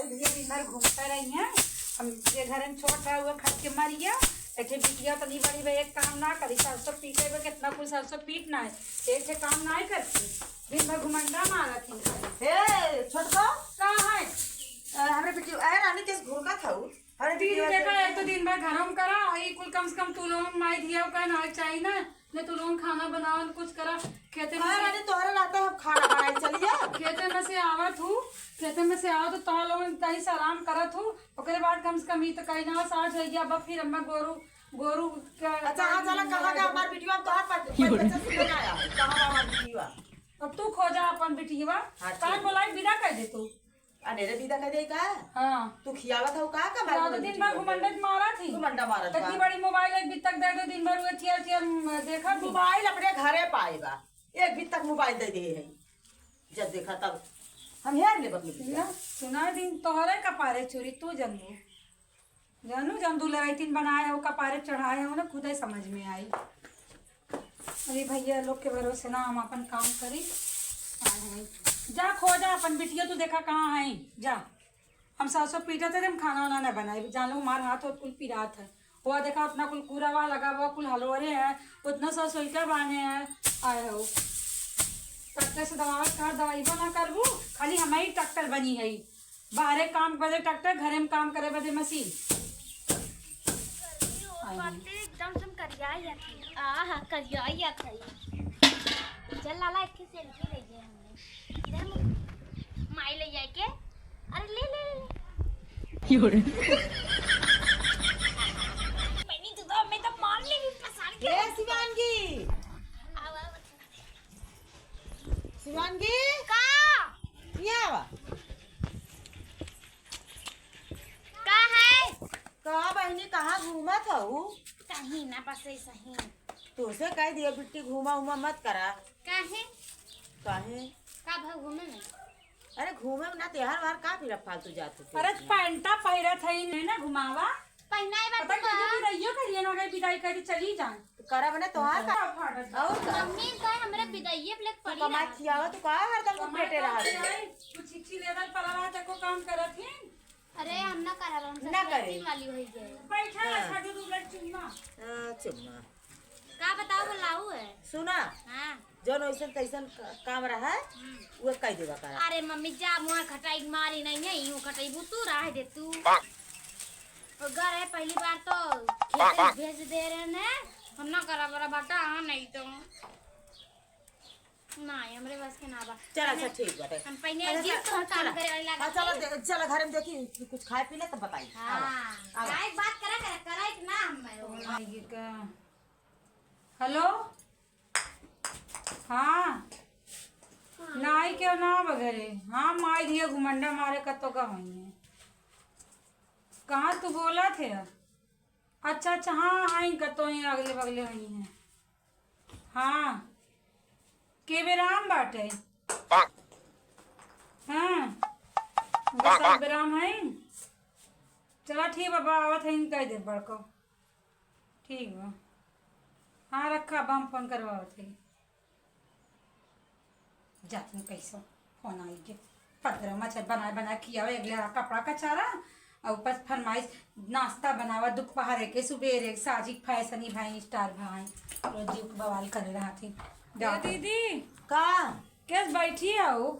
भैया दिन भर घूमता रही हैं। हम ये घर में छोट है हुआ खा के मरिया ऐसे बिटिया तो नहीं बड़ी भाई एक काम ना करी सरसों पीटे में कितना कुछ सरसों पीटना है एक से काम ना करती दिन भर घुमंडा मारा थी। छोटका कहाँ है हमरे बेटी अरे रानी केस घूरना था अरे दिन देखा एक तो दिन भर घर में करा ये कुल कम से कम तू लोग माई दिया का ना चाहिए ना ने तू लोग खाना बनाओ कुछ करा खेते में रानी तोहरे लाते हम खाना बनाई चलिए खेते में से आवत हूँ खेते में से आओ तो तोह लोग कहीं से आराम करत हूँ ओकरे बाद कम से कम ही तो कहीं ना साठ हो गया अब फिर अम्मा गोरू गोरू अच्छा हाँ चला कहाँ का हमार बेटिया तोहर बच्चा से बनाया कहाँ बा हमार बेटिया अब तू खोजा अपन बेटिया काहे बोलाई विदा कर दे तू अनेरे विदा कर दे का हाँ तू खियावत हो का मैं तो दिन भर घुमंडत मारा थी घुमंडा मारा था इतनी बड़ी मोबाइल एक बित तक दे दो दिन भर वो थियर थियर देखा मोबाइल अपने घरे पाएगा एक भी तक मोबाइल दे दे है जब देखा तब हम हेर ले बकली सुना दिन तोहरे कपारे चोरी तू जनू जानू जमदू लड़ाई तीन बनाए हो कपारे चढ़ाए हो ना खुद ही समझ में आई। अरे भैया लोग के भरोसे ना हम अपन काम करी जा खो जा अपन बिटिया तू देखा कहाँ है जा हम सासो पीटा थे हम खाना वाना न बनाए जान लो मार हाथ और कुल पिरात है वो देखा अपना कुल कूड़ा हुआ लगा हुआ कुल हलवरे है उतना सा सोलकर बाने हैं आए हो ट्रैक्टर से दवावत का दवाई बना करबू खाली हमारी ट्रैक्टर बनी है बाहरे काम बजे ट्रैक्टर घरे में काम करे बजे मशीन एकदम तुम करिया आहा करिया खाई चल लाला एक सेल्फी ले गए हमने इधर माई ले जाए के अरे ले ले ले मैंने तो मैं तो मार ले भी पसार के ए शिवांगी शिवांगी का ये आवा का है कहाँ बहनी कहाँ घूमा था कहीं ना बस ऐसा ही तुझसे कह दिया बिट्टी घूमा उमा मत करा काहे काहे का भाव घूमे में अरे घूमे में ना त्योहार वार का फिर फालतू जाते थे अरे पैंटा पहिरा था ही नहीं ना घुमावा पहनाए पता बात नहीं रहियो करिए ना गई विदाई करी चली जान करा बने त्योहार का और का मम्मी का हमरा विदाई ब्लैक पड़ी कमाई खियावा तो का हरदम को पेटे रहा कुछ चिट्ठी लेवल पर रहा था को काम करत ही अरे हम ना करा रहा ना करे वाली होई गए बैठा साधु दूर चुम्मा चुम्मा का बताओ बुलाऊ है सुना हां जौन वैसन तैसन काम रहा है वो कह देगा करा अरे मम्मी जा मुआ खटाई मारी नहीं है यूं खटाई तू रह दे तू घर है पहली बार तो खेत में भेज दे रहे ने हम ना करा बड़ा बाटा हां नहीं तो ना हमरे बस के ना बा चल अच्छा ठीक बाटे हम पहले गिफ्ट काम करे लगा चल घर में देखी कुछ खाए पीले तो बताई हां काय बात करा एक ना हम हेलो हाँ नाई क्यों ना वगैरह हाँ माई दिया घुमंडा मारे कतो का वही है कहाँ तू बोला थे अच्छा अच्छा हाँ हाँ कतो ही अगले बगले वही है हाँ के बेराम बाटे हाँ सब बेराम है चला ठीक बाबा आवत है कह दे बड़को ठीक बा हाँ रखा अब हम फोन करवा थे जाती कैसा फोन आई के पदरा मच्छर बना किया हुआ अगले कपड़ा का चारा और ऊपर फरमाइश नाश्ता बनावा दोपहर के सुबह साजिक फैसनी भाई स्टार भाई रोज जी बवाल कर रहा थी दीदी का कैसे बैठी आओ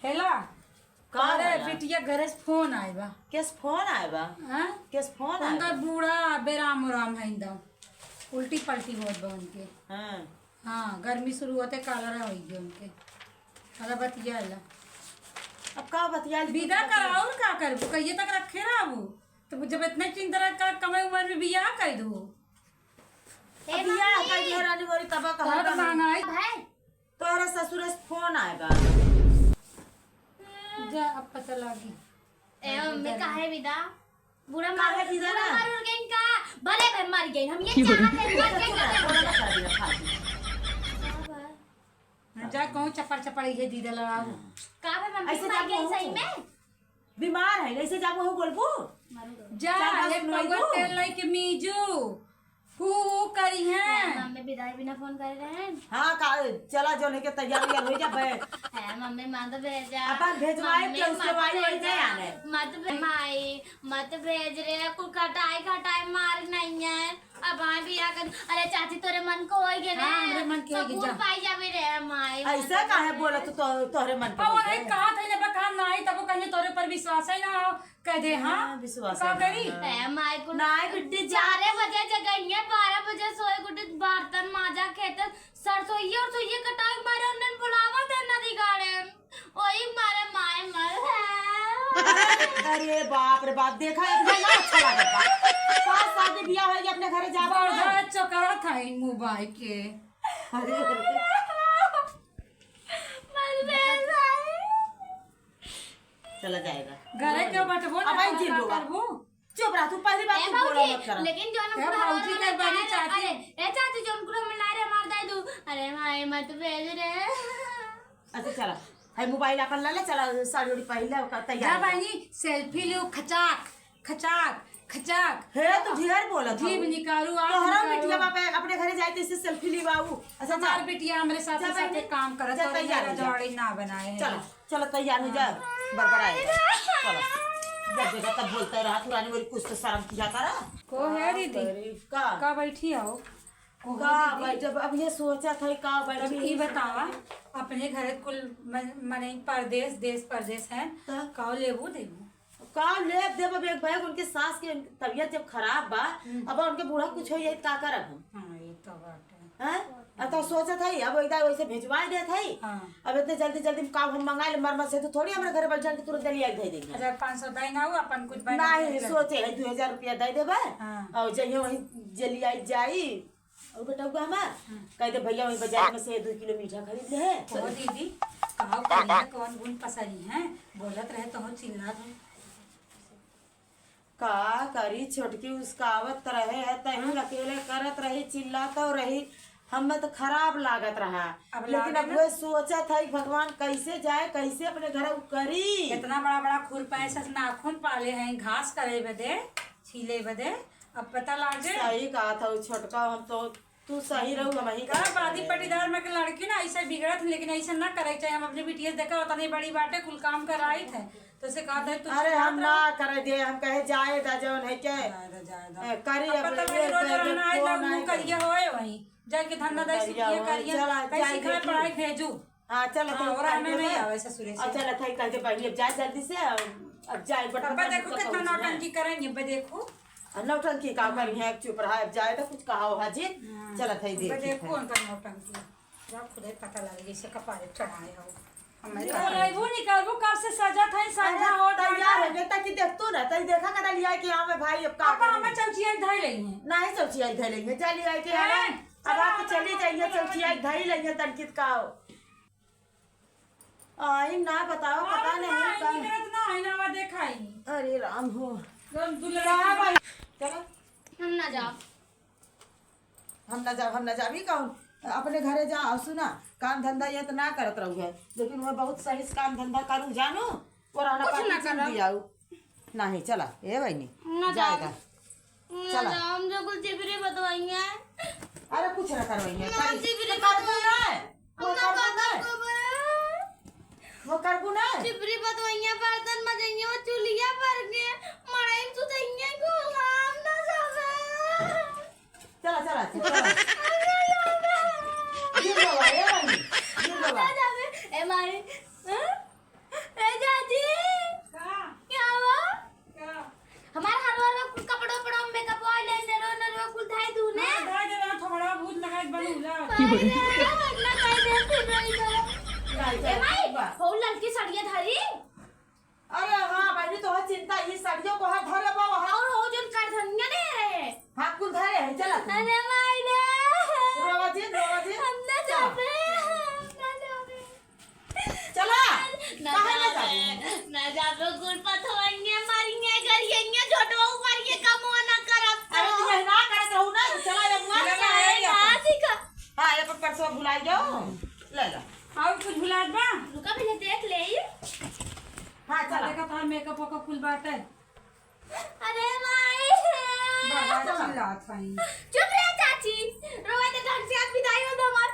हेला अरे बिटिया घर से फोन आए बा किस फोन आए बा हाँ किस फोन आए उनका बूढ़ा बेराम उराम है इंदा उल्टी पलटी बहुत बा उनके हाँ हाँ गर्मी शुरू होते कालरा हो गई उनके अरे बतिया ला अब का बतिया विदा कराओ का करबो कहिए तक रखे ना वो तो जब इतने चिंता का कमे उम्र में बियाह कर दो बियाह कर दिया रानी बोरी तबा का बहुत महंगाई है तोरा ससुर से फोन आएगा जा अब पता लगी ए मम्मी काहे विदा बुरा काहे मार विदा ना? मार गई का भले भाई मर गई हम ये चाहते हैं मर गई जा कहूँ चपड़ चपड़ ये दीदा लड़ाओ का भाई मम्मी ऐसे मर गई जाबो सही में बीमार है ऐसे जाबो हो बोलबो जा चार एक बार पगवा सुनाइबो। तेल लाई के मीजू हु करी हैं। मम्मी विदाई बिना फोन कर रहे हैं। हाँ का चला जो लेके तैयार हो जा है मम्मी मत भेजा। अपन भेजवाए मम्मी, तो उसके मत भाई वही भेजा। नहीं आने। मत भेज रहे कुल खटाई मार नहीं है। अब भी आकर अरे चाची तोरे मन को होई गे ना। हाँ, हमरे मन के होई गे, जा। पाई जावे रे माई। ऐसा काहे बोला तोहरे मन अब के एक कहा था ना बका नहीं तब कहीं तोरे पर विश्वास है ना हो कह दे। हाँ विश्वास का है। करी है माई को नाई बिट्टी 4 बजे जगह 12 बजे सोए गुटे बर्तन माजा खेत सरसोई और सोइए कटाई मारे उन्हें बुलावा दे नदी गाड़े ओई मारे माए मर। अरे बाप रे बाप देखा इतना ना अच्छा लगा। साथ शादी बियाह हो अपने घरे जावा बड़ा चकरा था इन मोबाइल के। अरे चला जाएगा घरे क्यों बैठबो ना अब आई जी लोग। करबो। चुप रह तू पहली बात तू बोला मत कर। लेकिन जो ए भाऊजी के बड़ी चाची। ए चाची जो हमको मिला रे मार दे दू। अरे भाई मत भेज रे। अच्छा चला है मोबाइल अपन ला ले चला साड़ी उड़ी पहले जा तैयार बहनी सेल्फी लो खचाक खचाक खचाक। हे तू ढेर बोला था जीभ निकालू आप तोहरा निकालू। बिटिया बाप अपने घरे जाए तो इससे सेल्फी लीवाऊ। अच्छा हमार चल बिटिया हमरे साथ जा साथ बहनी। काम करत जा और तैयार हो जा। जोड़ी ना बनाए हैं। चलो चलो तैयार हो जा बरबर आएगा। चलो जब देखा तब बोलते रहा पुरानी वाली कुछ तो शर्म किया करा। को है दीदी का का बैठी आओ का भाई जब अब ये सोचा था का तब बैठी ई बतावा अपने घर कुल मने परदेश देश परदेश है हाँ। का लेबू देबू का ले देव अब एक भाई उनके सास की तबीयत जब खराब बा अब उनके बूढ़ा कुछ हो जाए का करब हम हाँ ये तो बात है। हैं अब तो सोचा था अब एकदम वैसे भेजवा दे था हाँ अब इतने जल्दी जल्दी काम हम मंगा ले मरमत से तो थोड़ी हमारे घर बैठ जाके तुरंत लिया दे देंगे। 1500 दाई ना हो अपन कुछ बना नहीं सोचे है 2000 रुपया दे देबे हाँ। और जइए वही जल्दी आई जाई और बेटा हुआ हमार कह दे भैया वही बाजार में से 2 किलो मीठा खरीद ले को दीदी का करिया कौन गुण पसरी है बोलत रहे तो चिल्ला दो का करी छोटकी उसकावत रहे है तही अकेले करत रही चिल्लाता रही हमें तो खराब लागत रहा अब लेकिन अब वो सोचा था कि भगवान कैसे जाए कैसे अपने घर करी। इतना बड़ा बड़ा खुरपा ऐसा नाखून पाले हैं घास करे बदे छीले बदे अब पता लागे। सही कहा था वो छोटका हम तो तू सही रहू हम ही का बादी पटीदार में के लड़की ना ऐसे बिगड़त लेकिन ऐसे ना करे चाहे हम अपने बिटिया देखा होता नहीं बड़ी बाटे कुल काम कराई थे तो से कहा था तू अरे हम ना करे दे हम कहे जाए दा जौन है के करी अब पता ये रोज रहना आई फोन लोग आई करिए होए वहीं जाके धंधा दे सीखिए करिए चला, कैसे जाए घर पढ़ाई भेजू। हाँ चल हाँ, और हमें नहीं आवे ससुरे से। अच्छा लथा कह दे बढ़िया अब जाए जल्दी से अब जाए पापा देखो कितना नौटंकी करेंगे बे देखो नौटंकी का करी है चुप रहा अब जाए तो कुछ कहा हो हाजी चल थई बे देख देखो उनका नौटंकी जा खुदे पता लगे जैसे कपारे चढ़ाए हो हमारे वो निकालबो कब से सजा था सजा हो तैयार हो गए ताकि देख तू ना तई देखा कदा लिया कि हां में भाई अब का पापा हमें चौचिया धर रही हैं नहीं सोचिए इधर लेंगे चलिए आई के अब आप चली जाइए चौचिया धई लेंगे तनकित का आई ना बताओ पता नहीं का ना है ना देखाई अरे राम हो दुल्हन भाई चलो हम ना जाओ हम ना जाबी कौन अपने घरे जा सुना काम धंधा ये तो ना करत रहू है लेकिन मैं बहुत सही से काम धंधा करूँ जानू और आना पाती दियाऊ नहीं चला ए बहनी जाएगा चला हम जो कुछ चिपरी बतवाएंगे। अरे कुछ ना करवाएंगे हम चिपरी करबू ना वो करबू ना वो करबू ना चिपरी बतवाएंगे बर्तन मजेंगे वो चुलिया पर के मड़ाई सुतेंगे को हम ना जावे। चला चला चला ये बाबा ये बहनी ये बाबा ए मारे ए जाजी क्या हुआ हमारे हर बार कपड़ों पड़ों मेकअप ऑयल नरो कुल धाई दूने धाई देना थोड़ा भूत लगाए बनूला ना कह दे फिर रही ए भाई हो लड़की सड़िया धरी। अरे हाँ बहनी तो चिंता ये साड़ियों को हाथ धरे बाबा और हो जो कर धनिया नहीं रहे हाथ कुल धरे है चला अरे मायने रोवाजी हम ना जावे चला ना कहां ना जाबे ना जावे गुड़ पथवाएंगे मारेंगे गरिएंगे छोटो ऊपर ये कमवा ना करब। अरे तू ना करत रहू ना चला ये मुआ ना सीखा हां ये पर सब भुला जाओ ले ला और कुछ भुलात बा रुका पहले देख ले हां चला देखा था मेकअप का फुल बाटे अरे माई बाबा चिल्लात भाई चुप रह चाची रोए तो ढंग से आदमी दाई हो तो हमार